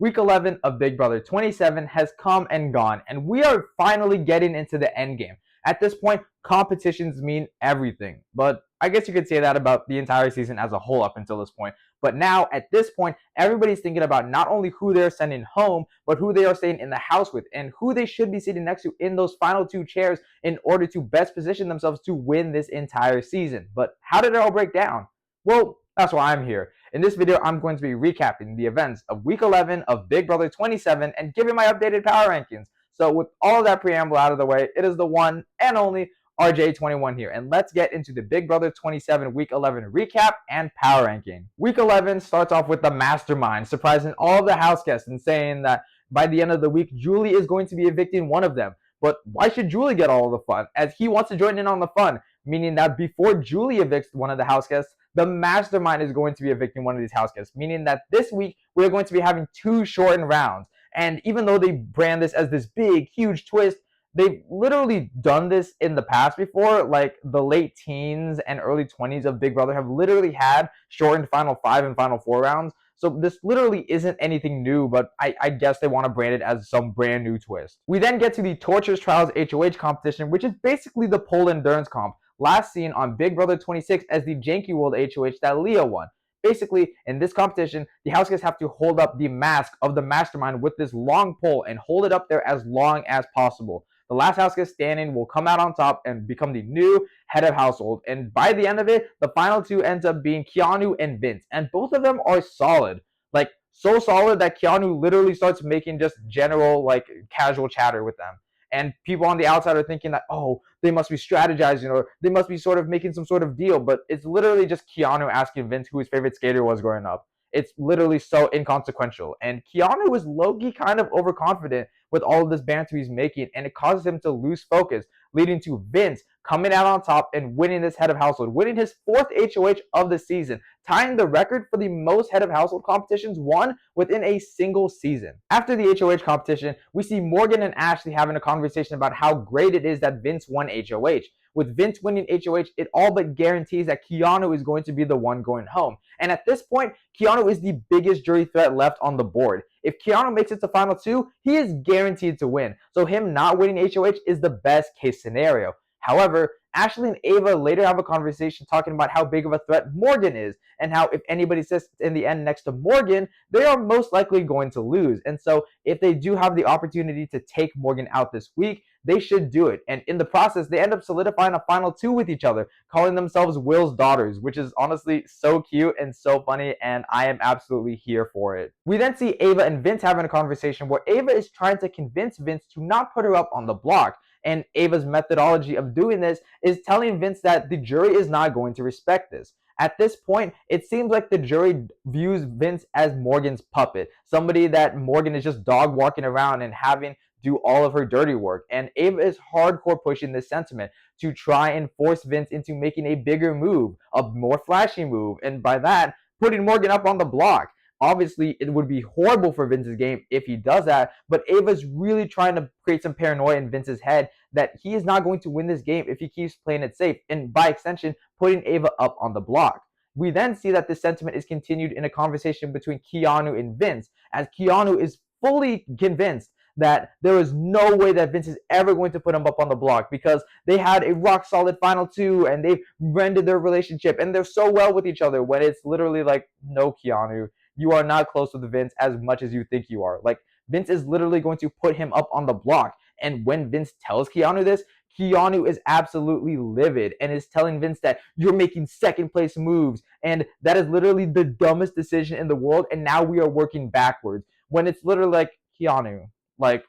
Week 11 of Big Brother 27 has come and gone, and we are finally getting into the end game. At this point, competitions mean everything, but I guess you could say that about the entire season as a whole up until this point. But now, at this point, everybody's thinking about not only who they're sending home, but who they are staying in the house with, and who they should be sitting next to in those final two chairs in order to best position themselves to win this entire season. But how did it all break down? Well, that's why I'm here. In this video, I'm going to be recapping the events of Week 11 of Big Brother 27 and giving my updated power rankings. So with all of that preamble out of the way, it is the one and only RJ21 here, and let's get into the Big Brother 27 Week 11 recap and power ranking. Week 11 starts off with the mastermind surprising all of the house guests and saying that by the end of the week, Julie is going to be evicting one of them. But why should Julie get all of the fun? As he wants to join in on the fun, meaning that before Julie evicts one of the house guests, the mastermind is going to be evicting one of these house guests, meaning that this week we're going to be having two shortened rounds. And even though they brand this as this big, huge twist, they've literally done this in the past before. Like the late teens and early 20s of Big Brother have literally had shortened Final 5 and Final 4 rounds. So this literally isn't anything new, but I guess they want to brand it as some brand new twist. We then get to the Tortures Trials HOH competition, which is basically the pole endurance comp, last seen on Big Brother 26 as the Janky World HOH that Leah won. Basically, in this competition, the house guests have to hold up the mask of the mastermind with this long pole and hold it up there as long as possible. The last house guest standing will come out on top and become the new head of household. And by the end of it, the final two ends up being Keanu and Vince. And both of them are solid. Like, so solid that Keanu literally starts making just general, like, casual chatter with them. And people on the outside are thinking that, oh, they must be strategizing or they must be sort of making some sort of deal. But it's literally just Keanu asking Vince who his favorite skater was growing up. It's literally so inconsequential. And Keanu is low-key kind of overconfident with all of this banter he's making, and it causes him to lose focus, leading to Vince coming out on top and winning this head of household, winning his fourth HOH of the season, tying the record for the most head of household competitions won within a single season. After the HOH competition, we see Morgan and Ashley having a conversation about how great it is that Vince won HOH. With Vince winning HOH, it all but guarantees that Keanu is going to be the one going home. And at this point, Keanu is the biggest jury threat left on the board. If Keanu makes it to Final 2, he is guaranteed to win. So him not winning HOH is the best case scenario. However, Ashley and Ava later have a conversation talking about how big of a threat Morgan is and how if anybody sits in the end next to Morgan, they are most likely going to lose. And so if they do have the opportunity to take Morgan out this week, they should do it. And in the process, they end up solidifying a Final 2 with each other, calling themselves Will's Daughters, which is honestly so cute and so funny, and I am absolutely here for it. We then see Ava and Vince having a conversation where Ava is trying to convince Vince to not put her up on the block. And Ava's methodology of doing this is telling Vince that the jury is not going to respect this. At this point, it seems like the jury views Vince as Morgan's puppet, somebody that Morgan is just dog walking around and having do all of her dirty work. And Ava is hardcore pushing this sentiment to try and force Vince into making a bigger move, a more flashy move, and by that, putting Morgan up on the block. Obviously, it would be horrible for Vince's game if he does that, but Ava's really trying to create some paranoia in Vince's head that he is not going to win this game if he keeps playing it safe, and by extension, putting Ava up on the block. We then see that this sentiment is continued in a conversation between Keanu and Vince, as Keanu is fully convinced that there is no way that Vince is ever going to put him up on the block because they had a rock solid Final 2 and they've rendered their relationship and they're so well with each other, when it's literally like, no, Keanu, you are not close with Vince as much as you think you are. Like, Vince is literally going to put him up on the block. And when Vince tells Keanu this, Keanu is absolutely livid and is telling Vince that you're making second place moves and that is literally the dumbest decision in the world, and now we are working backwards. When it's literally like, Keanu, I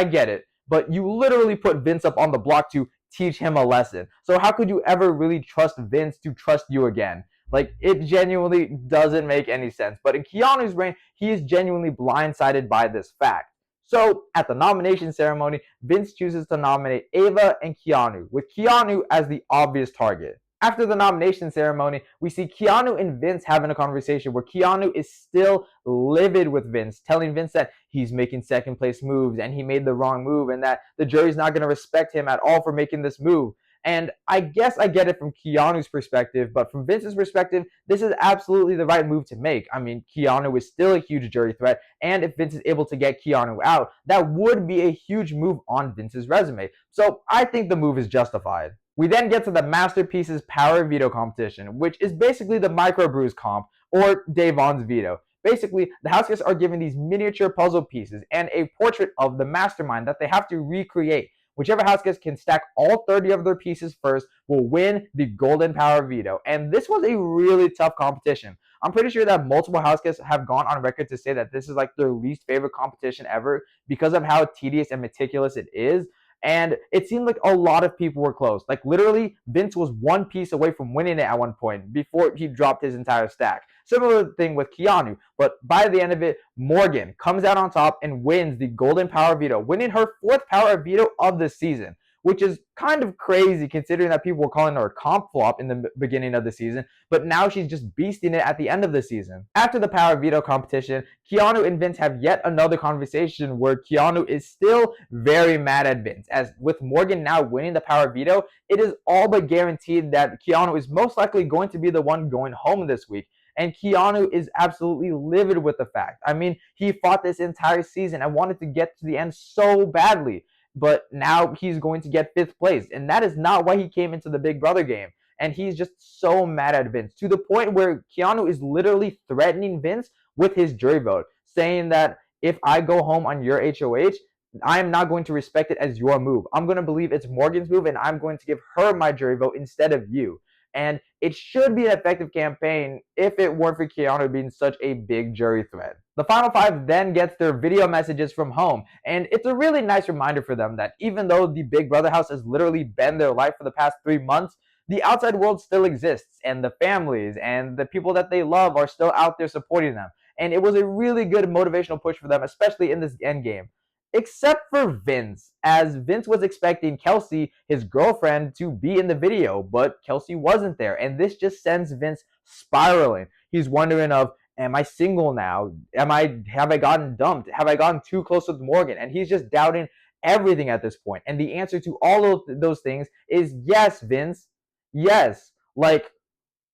get it, but you literally put Vince up on the block to teach him a lesson. So how could you ever really trust Vince to trust you again? Like, it genuinely doesn't make any sense. But in Keanu's brain, he is genuinely blindsided by this fact. So, at the nomination ceremony, Vince chooses to nominate Ava and Keanu, with Keanu as the obvious target. After the nomination ceremony, we see Keanu and Vince having a conversation where Keanu is still livid with Vince, telling Vince that he's making second place moves and he made the wrong move and that the jury's not going to respect him at all for making this move. And I guess I get it from Keanu's perspective, but from Vince's perspective, this is absolutely the right move to make. I mean, Keanu is still a huge jury threat, and if Vince is able to get Keanu out, that would be a huge move on Vince's resume. So I think the move is justified. We then get to the Masterpieces Power Veto competition, which is basically the Microbrews comp, or Davon's veto. Basically, the HouseGuests are given these miniature puzzle pieces and a portrait of the mastermind that they have to recreate. Whichever HouseGuest can stack all 30 of their pieces first will win the Golden Power Veto. And this was a really tough competition. I'm pretty sure that multiple HouseGuests have gone on record to say that this is like their least favorite competition ever because of how tedious and meticulous it is. And it seemed like a lot of people were close. Like literally, Vince was one piece away from winning it at one point before he dropped his entire stack. Similar thing with Keanu, but by the end of it, Morgan comes out on top and wins the Golden Power Veto, winning her 4th Power Veto of the season, which is kind of crazy considering that people were calling her a comp flop in the beginning of the season, but now she's just beasting it at the end of the season. After the Power Veto competition, Keanu and Vince have yet another conversation where Keanu is still very mad at Vince, as with Morgan now winning the Power Veto, it is all but guaranteed that Keanu is most likely going to be the one going home this week. And Keanu is absolutely livid with the fact. I mean, he fought this entire season and wanted to get to the end so badly. But now he's going to get 5th place. And that is not why he came into the Big Brother game. And he's just so mad at Vince to the point where Keanu is literally threatening Vince with his jury vote, saying that if I go home on your HOH, I am not going to respect it as your move. I'm going to believe it's Morgan's move and I'm going to give her my jury vote instead of you. And it should be an effective campaign if it weren't for Keanu being such a big jury threat. The final 5 then gets their video messages from home, and it's a really nice reminder for them that even though the Big Brother house has literally been their life for the past 3 months, the outside world still exists, and the families and the people that they love are still out there supporting them. And it was a really good motivational push for them, especially in this end game. Except for Vince, as Vince was expecting Kelsey, his girlfriend, to be in the video, but Kelsey wasn't there, and this just sends Vince spiraling. He's wondering of, am I single now? Have I gotten dumped? Have I gotten too close with Morgan? And he's just doubting everything at this point. And the answer to all of those things is yes, Vince. Yes. Like,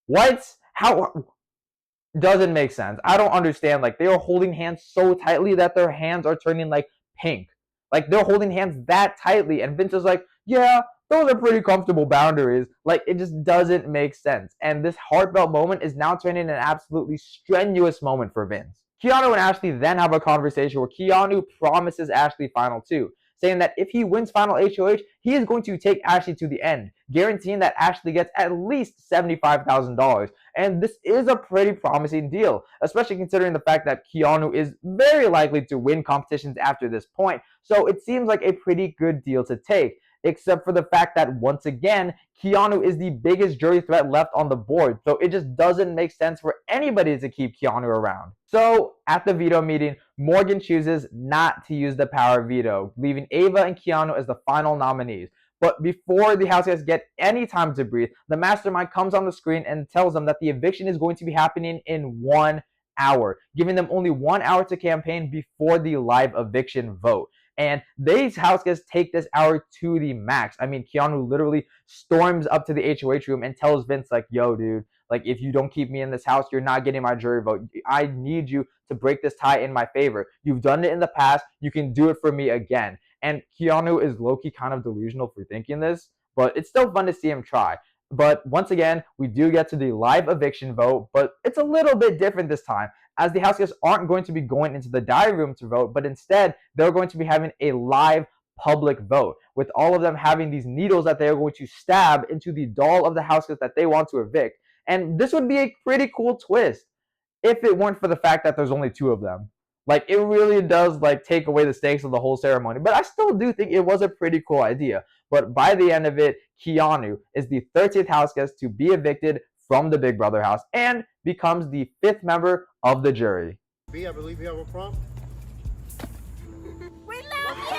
what? How? Doesn't make sense. I don't understand. Like, they are holding hands so tightly that their hands are turning like pink. Like, they're holding hands that tightly, and Vince is like, yeah, those are pretty comfortable boundaries. Like, it just doesn't make sense. And this heartfelt moment is now turning an absolutely strenuous moment for Vince. Keanu and Ashley then have a conversation where Keanu promises Ashley Final 2, saying that if he wins Final HOH, he is going to take Ashley to the end, guaranteeing that Ashley gets at least $75,000. And this is a pretty promising deal, especially considering the fact that Keanu is very likely to win competitions after this point. So it seems like a pretty good deal to take, except for the fact that once again, Keanu is the biggest jury threat left on the board. So it just doesn't make sense for anybody to keep Keanu around. So at the veto meeting, Morgan chooses not to use the power veto, leaving Ava and Keanu as the final nominees. But before the HouseGuests get any time to breathe, the mastermind comes on the screen and tells them that the eviction is going to be happening in 1 hour, giving them only 1 hour to campaign before the live eviction vote. And these HouseGuests take this hour to the max. I mean, Keanu literally storms up to the HOH room and tells Vince, like, yo, dude, like, if you don't keep me in this house, you're not getting my jury vote. I need you to break this tie in my favor. You've done it in the past. You can do it for me again. And Keanu is low-key kind of delusional for thinking this, but it's still fun to see him try. But once again, we do get to the live eviction vote, but it's a little bit different this time, as the HouseGuests aren't going to be going into the diary room to vote, but instead they're going to be having a live public vote, with all of them having these needles that they're going to stab into the doll of the HouseGuests that they want to evict. And this would be a pretty cool twist if it weren't for the fact that there's only 2 of them. Like, it really does, like, take away the stakes of the whole ceremony. But I still do think it was a pretty cool idea. But by the end of it, Keanu is the 13th HouseGuest to be evicted from the Big Brother house and becomes the 5th member of the jury. B, I believe you have a prompt. We love you!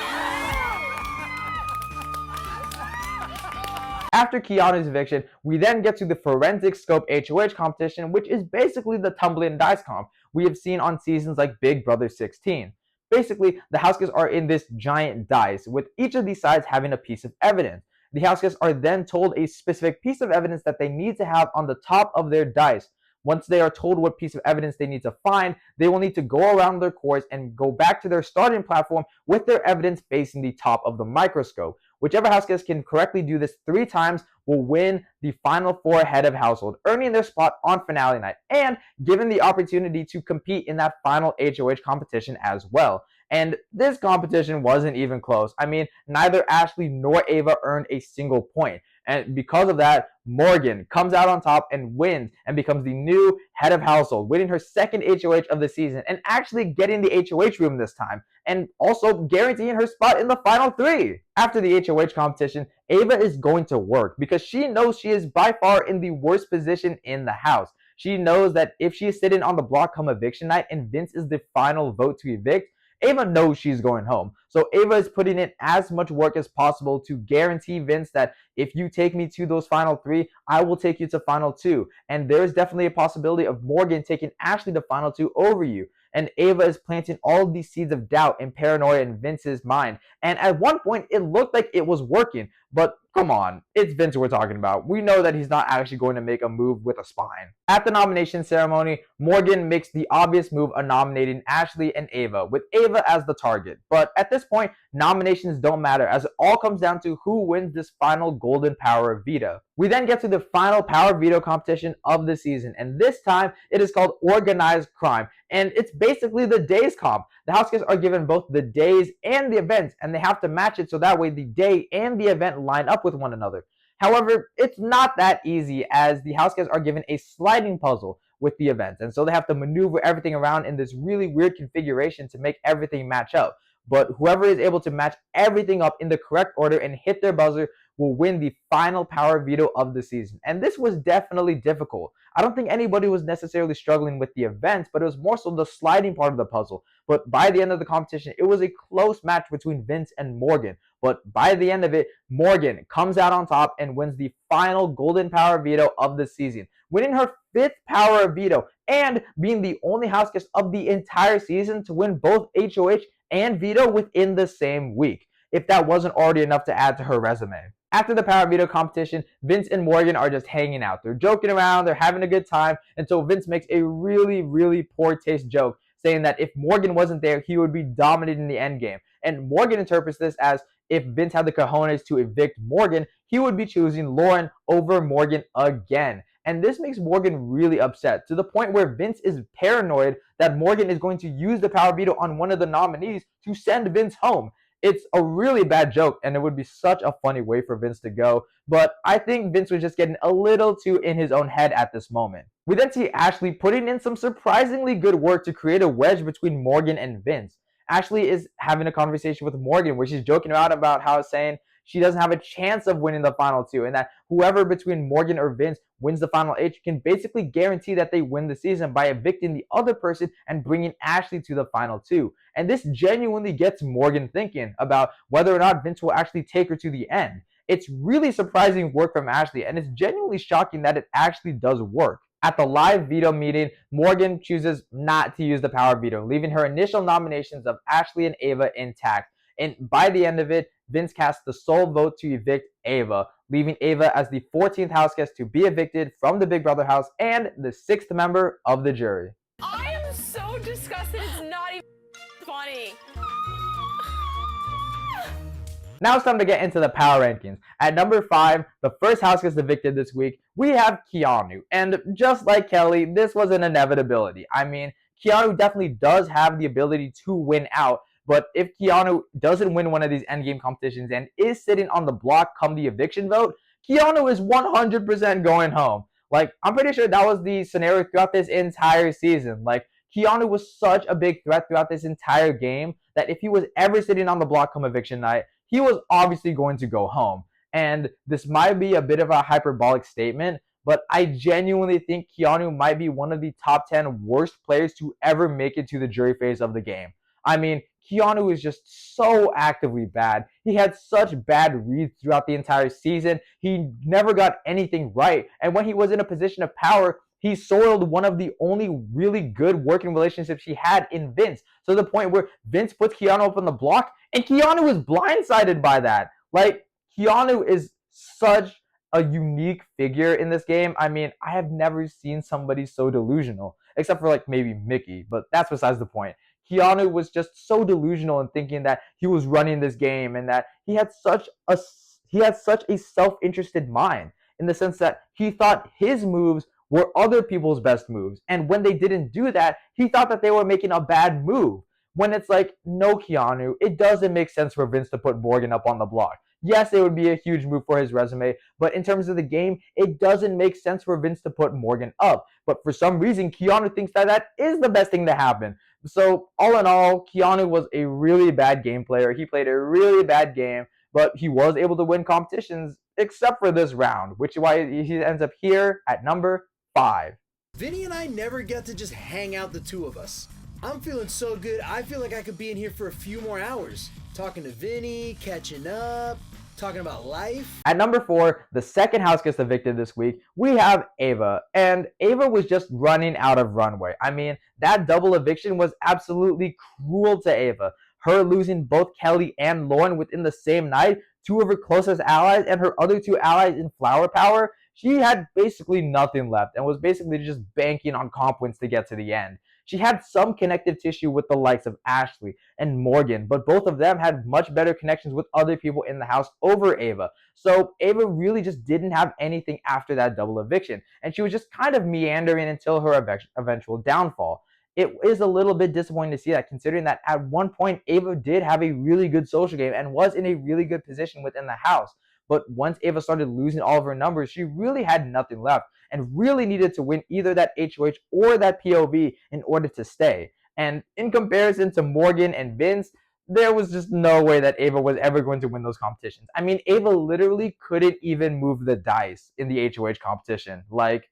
After Keanu's eviction, we then get to the Forensic Scope HOH competition, which is basically the tumbling dice comp we have seen on seasons like Big Brother 16. Basically, the HouseGuests are in this giant dice, with each of these sides having a piece of evidence. The HouseGuests are then told a specific piece of evidence that they need to have on the top of their dice. Once they are told what piece of evidence they need to find, they will need to go around their course and go back to their starting platform with their evidence facing the top of the microscope. Whichever HouseGuest can correctly do this 3 times will win the final 4 head of household, earning their spot on finale night and given the opportunity to compete in that final HOH competition as well. And this competition wasn't even close. I mean, neither Ashley nor Ava earned a single point. And because of that, Morgan comes out on top and wins and becomes the new head of household, winning her second HOH of the season and actually getting the HOH room this time, and also guaranteeing her spot in the final 3. After the HOH competition, Ava is going to work because she knows she is by far in the worst position in the house. She knows that if she is sitting on the block come eviction night and Vince is the final vote to evict, Ava knows she's going home. So Ava is putting in as much work as possible to guarantee Vince that if you take me to those final 3, I will take you to final 2. And there's definitely a possibility of Morgan taking Ashley to final 2 over you. And Ava is planting all of these seeds of doubt and paranoia in Vince's mind. And at one point, it looked like it was working. But come on, it's Vince we're talking about. We know that he's not actually going to make a move with a spine. At the nomination ceremony, Morgan makes the obvious move of nominating Ashley and Ava, with Ava as the target. But at this point, nominations don't matter, as it all comes down to who wins this final golden power veto. We then get to the final power veto competition of the season, and this time it is called Organized Crime, and it's basically the days comp. The HouseGuests are given both the days and the events, and they have to match it so that way the day and the event line up with one another. However, it's not that easy, as the HouseGuests are given a sliding puzzle with the events, and so they have to maneuver everything around in this really weird configuration to make everything match up. But whoever is able to match everything up in the correct order and hit their buzzer will win the final power veto of the season. And this was definitely difficult. I don't think anybody was necessarily struggling with the events, but it was more so the sliding part of the puzzle. But by the end of the competition, it was a close match between Vince and Morgan. But by the end of it, Morgan comes out on top and wins the final golden power veto of the season, winning her 5th power veto and being the only HouseGuest of the entire season to win both HOH and veto within the same week, if that wasn't already enough to add to her resume. After the power veto competition, Vince and Morgan are just hanging out. They're joking around, they're having a good time, until Vince makes a really poor taste joke, saying that if Morgan wasn't there, he would be dominating the endgame. And Morgan interprets this as if Vince had the cojones to evict Morgan, he would be choosing Lauren over Morgan again. And this makes Morgan really upset, to the point where Vince is paranoid that Morgan is going to use the power veto on one of the nominees to send Vince home. It's a really bad joke, and it would be such a funny way for Vince to go, but I think Vince was just getting a little too in his own head at this moment. We then see Ashley putting in some surprisingly good work to create a wedge between Morgan and Vince. Ashley is having a conversation with Morgan where she's joking around about how saying she doesn't have a chance of winning the final 2, and that whoever between Morgan or Vince wins the final H can basically guarantee that they win the season by evicting the other person and bringing Ashley to the final 2. And this genuinely gets Morgan thinking about whether or not Vince will actually take her to the end. It's really surprising work from Ashley, and it's genuinely shocking that it actually does work. At the live veto meeting, Morgan chooses not to use the power veto, leaving her initial nominations of Ashley and Ava intact. And by the end of it, Vince casts the sole vote to evict Ava, leaving Ava as the 14th HouseGuest to be evicted from the Big Brother house and the 6th member of the jury. I am so disgusted. It's not even funny. Now it's time to get into the power rankings. At number 5, the first HouseGuest evicted this week, we have Keanu. And just like Kelly, this was an inevitability. I mean, Keanu definitely does have the ability to win out, but if Keanu doesn't win one of these endgame competitions and is sitting on the block come the eviction vote, Keanu is 100% going home. Like, I'm pretty sure that was the scenario throughout this entire season. Like, Keanu was such a big threat throughout this entire game that if he was ever sitting on the block come eviction night, he was obviously going to go home. And this might be a bit of a hyperbolic statement, but I genuinely think Keanu might be one of the top 10 worst players to ever make it to the jury phase of the game. I mean, Keanu is just so actively bad. He had such bad reads throughout the entire season. He never got anything right. And when he was in a position of power, he soiled one of the only really good working relationships he had in Vince, to the point where Vince puts Keanu up on the block, and Keanu is blindsided by that. Like, Keanu is such a unique figure in this game. I mean, I have never seen somebody so delusional, except for like maybe Mickey, but that's besides the point. Keanu was just so delusional in thinking that he was running this game and that he had such a self-interested mind in the sense that he thought his moves were other people's best moves. And when they didn't do that, he thought that they were making a bad move. When it's like, no, Keanu, it doesn't make sense for Vince to put Morgan up on the block. Yes, it would be a huge move for his resume, but in terms of the game, it doesn't make sense for Vince to put Morgan up. But for some reason, Keanu thinks that that is the best thing to happen. So, all in all, Keanu was a really bad game player. He played a really bad game, but he was able to win competitions except for this round, which is why he ends up here at number 5. Vinny and I never get to just hang out, the two of us. I'm feeling so good, I feel like I could be in here for a few more hours. Talking to Vinny, catching up, talking about life. At number 4, the second house gets evicted this week, we have Ava. And Ava was just running out of runway. I mean, that double eviction was absolutely cruel to Ava. Her losing both Kelly and Lauren within the same night, two of her closest allies and her other two allies in flower power, she had basically nothing left and was basically just banking on comp wins to get to the end. She had some connective tissue with the likes of Ashley and Morgan, but both of them had much better connections with other people in the house over Ava. So Ava really just didn't have anything after that double eviction, and she was just kind of meandering until her eventual downfall. It is a little bit disappointing to see that, considering that at one point Ava did have a really good social game and was in a really good position within the house. But once Ava started losing all of her numbers, she really had nothing left and really needed to win either that HOH or that POV in order to stay. And in comparison to Morgan and Vince, there was just no way that Ava was ever going to win those competitions. I mean, Ava literally couldn't even move the dice in the HOH competition. Like,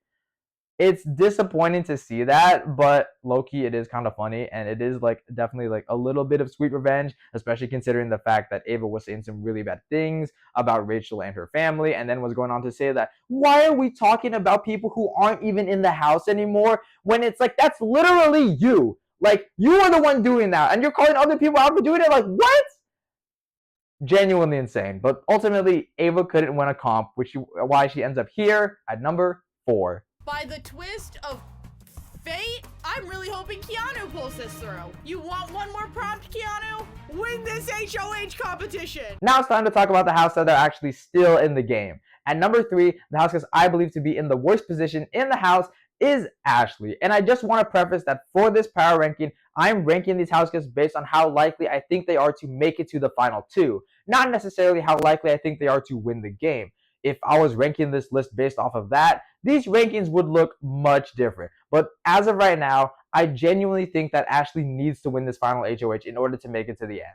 it's disappointing to see that, but low-key it is kind of funny, and it is like definitely like a little bit of sweet revenge, especially considering the fact that Ava was saying some really bad things about Rachel and her family, and then was going on to say that, why are we talking about people who aren't even in the house anymore, when it's like, that's literally you. Like, you are the one doing that, and you're calling other people out for doing it. Like, what? Genuinely insane. But ultimately, Ava couldn't win a comp, why she ends up here at number 4. By the twist of fate, I'm really hoping Keanu pulls this through. You want one more prompt, Keanu? Win this HOH competition! Now it's time to talk about the house that are actually still in the game. At number 3, the house I believe to be in the worst position in the house is Ashley. And I just want to preface that for this power ranking, I'm ranking these house guests based on how likely I think they are to make it to the final 2, not necessarily how likely I think they are to win the game. If I was ranking this list based off of that, these rankings would look much different. But as of right now, I genuinely think that Ashley needs to win this final HOH in order to make it to the end.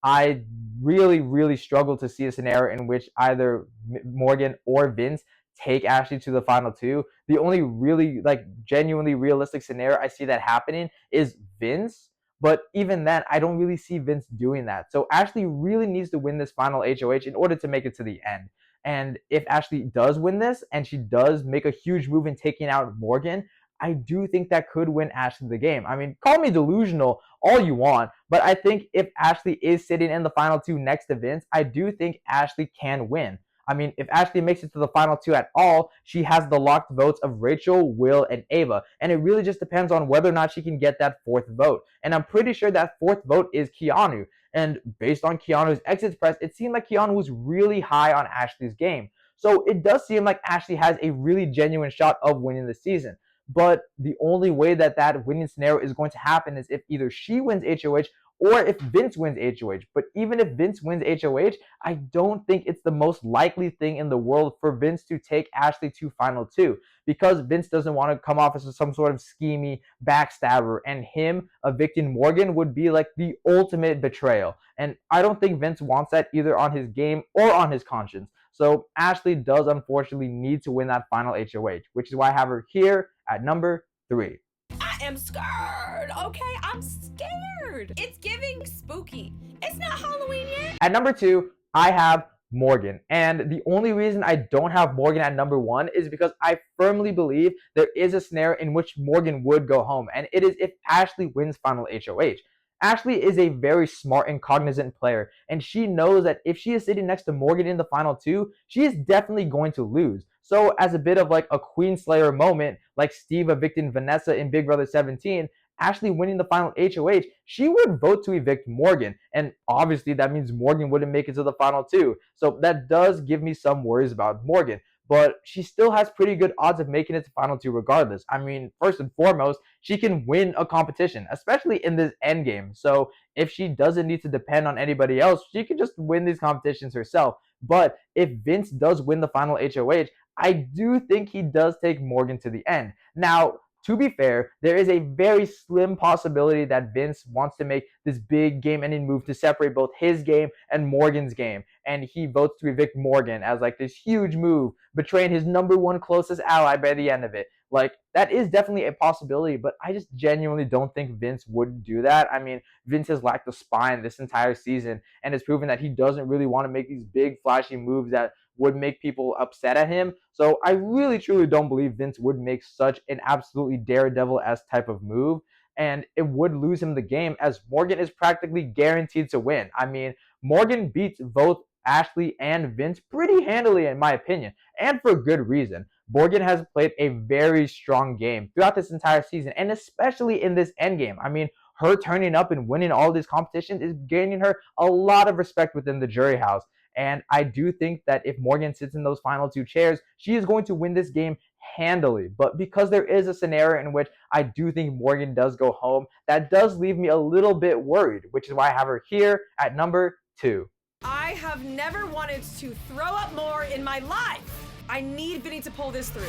I really, really struggle to see a scenario in which either Morgan or Vince take Ashley to the final 2. The only really, like, genuinely realistic scenario I see that happening is Vince. But even then, I don't really see Vince doing that. So Ashley really needs to win this final HOH in order to make it to the end. And if Ashley does win this, and she does make a huge move in taking out Morgan, I do think that could win Ashley the game. I mean, call me delusional all you want, but I think if Ashley is sitting in the final 2 next to Vince, I do think Ashley can win. I mean, if Ashley makes it to the final 2 at all, she has the locked votes of Rachel, Will, and Ava. And it really just depends on whether or not she can get that 4th vote. And I'm pretty sure that 4th vote is Keanu. And based on Keanu's exit press, it seemed like Keanu was really high on Ashley's game. So it does seem like Ashley has a really genuine shot of winning the season. But the only way that that winning scenario is going to happen is if either she wins HOH or if Vince wins HOH. But even if Vince wins HOH, I don't think it's the most likely thing in the world for Vince to take Ashley to final 2, because Vince doesn't want to come off as some sort of schemy backstabber, and him evicting Morgan would be like the ultimate betrayal. And I don't think Vince wants that either on his game or on his conscience. So Ashley does unfortunately need to win that final HOH, which is why I have her here at number 3. I am scared, okay? I'm scared. It's giving spooky. It's not Halloween yet. At number 2, I have Morgan. And the only reason I don't have Morgan at number 1 is because I firmly believe there is a scenario in which Morgan would go home. And it is if Ashley wins final HOH. Ashley is a very smart and cognizant player, and she knows that if she is sitting next to Morgan in the final two, she is definitely going to lose. So, as a bit of like a Queen Slayer moment, like Steve evicting Vanessa in Big Brother 17, Ashley winning the final HOH, she would vote to evict Morgan. And obviously, that means Morgan wouldn't make it to the final two. So, that does give me some worries about Morgan. But she still has pretty good odds of making it to final two regardless. I mean, first and foremost, she can win a competition, especially in this end game. So if she doesn't need to depend on anybody else, she can just win these competitions herself. But if Vince does win the final HOH, I do think he does take Morgan to the end. Now, to be fair, there is a very slim possibility that Vince wants to make this big game-ending move to separate both his game and Morgan's game, and he votes to evict Morgan as like this huge move, betraying his number one closest ally by the end of it. Like, that is definitely a possibility, but I just genuinely don't think Vince would do that. I mean, Vince has lacked the spine this entire season and has proven that he doesn't really want to make these big, flashy moves that would make people upset at him. So I really, truly don't believe Vince would make such an absolutely daredevil-esque type of move. And it would lose him the game, as Morgan is practically guaranteed to win. I mean, Morgan beats both Ashley and Vince pretty handily, in my opinion, and for good reason. Morgan has played a very strong game throughout this entire season, and especially in this endgame. I mean, her turning up and winning all these competitions is gaining her a lot of respect within the jury house. And I do think that if Morgan sits in those final two chairs, she is going to win this game handily. But because there is a scenario in which I do think Morgan does go home, that does leave me a little bit worried, which is why I have her here at number 2. I have never wanted to throw up more in my life. I need Vinny to pull this through.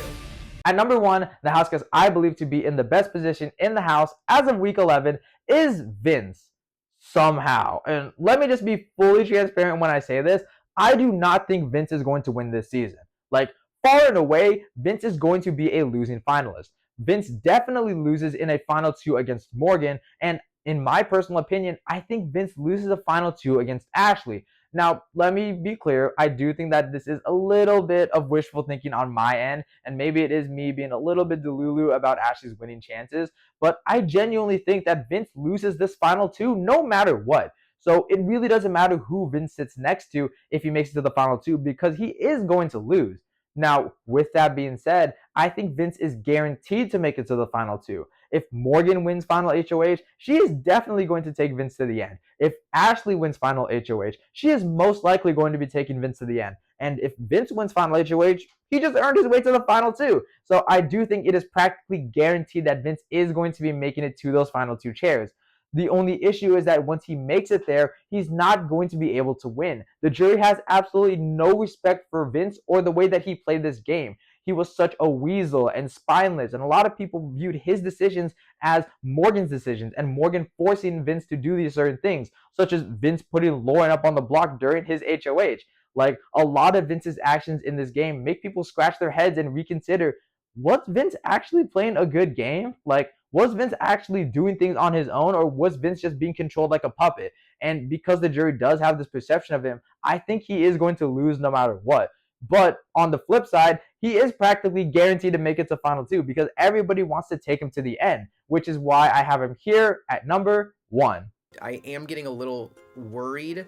At number 1, the house guest I believe to be in the best position in the house as of week 11 is Vince. Somehow. And let me just be fully transparent when I say this. I do not think Vince is going to win this season. Like, far and away, Vince is going to be a losing finalist. Vince definitely loses in a final two against Morgan, and in my personal opinion, I think Vince loses a final two against Ashley. Now, let me be clear, I do think that this is a little bit of wishful thinking on my end, and maybe it is me being a little bit delulu about Ashley's winning chances, but I genuinely think that Vince loses this final two no matter what. So it really doesn't matter who Vince sits next to if he makes it to the final two, because he is going to lose. Now, with that being said, I think Vince is guaranteed to make it to the final two. If Morgan wins final HOH, she is definitely going to take Vince to the end. If Ashley wins final HOH, she is most likely going to be taking Vince to the end. And if Vince wins final HOH, he just earned his way to the final two. So I do think it is practically guaranteed that Vince is going to be making it to those final two chairs. The only issue is that once he makes it there, he's not going to be able to win. The jury has absolutely no respect for Vince or the way that he played this game. He was such a weasel and spineless, and a lot of people viewed his decisions as Morgan's decisions, and Morgan forcing Vince to do these certain things, such as Vince putting Lauren up on the block during his HOH. Like, a lot of Vince's actions in this game make people scratch their heads and reconsider, was Vince actually playing a good game? Like, was Vince actually doing things on his own, or was Vince just being controlled like a puppet? And because the jury does have this perception of him, I think he is going to lose no matter what. But on the flip side, he is practically guaranteed to make it to final two because everybody wants to take him to the end, which is why I have him here at number 1. I am getting a little worried.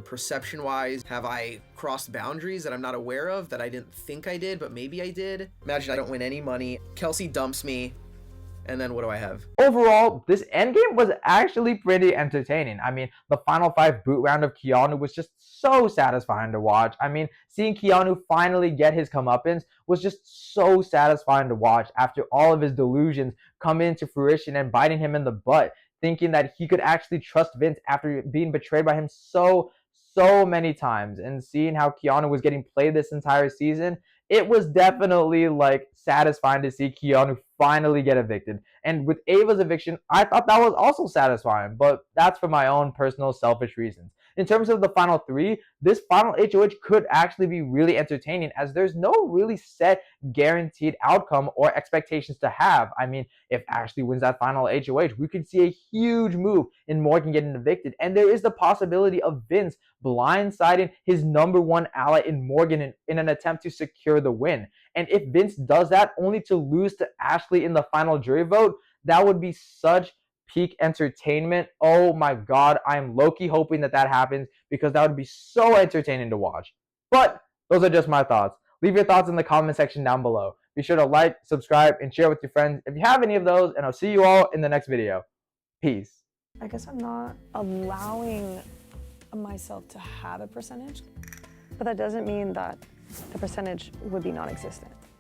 Perception-wise, have I crossed boundaries that I'm not aware of, that I didn't think I did, but maybe I did? Imagine I don't win any money. Kelsey dumps me. And then what do I have? Overall, this endgame was actually pretty entertaining. I mean, the final 5 boot round of Keanu was just so satisfying to watch. I mean, seeing Keanu finally get his comeuppance was just so satisfying to watch after all of his delusions come into fruition and biting him in the butt, thinking that he could actually trust Vince after being betrayed by him so many times, and seeing how Keanu was getting played this entire season. It was definitely like satisfying to see Keanu finally get evicted. And with Ava's eviction, I thought that was also satisfying, but that's for my own personal selfish reasons. In terms of the final 3, this final HOH could actually be really entertaining, as there's no really set guaranteed outcome or expectations to have. I mean, if Ashley wins that final HOH, we could see a huge move in Morgan getting evicted, and there is the possibility of Vince blindsiding his number 1 ally in Morgan in an attempt to secure the win. And if Vince does that only to lose to Ashley in the final jury vote, that would be such peak entertainment. Oh my god, I am low-key hoping that happens because that would be so entertaining to watch. But those are just my thoughts. Leave your thoughts in the comment section down below. Be sure to like, subscribe, and share with your friends if you have any of those, and I'll see you all in the next video. Peace. I guess I'm not allowing myself to have a percentage, but that doesn't mean that the percentage would be non-existent.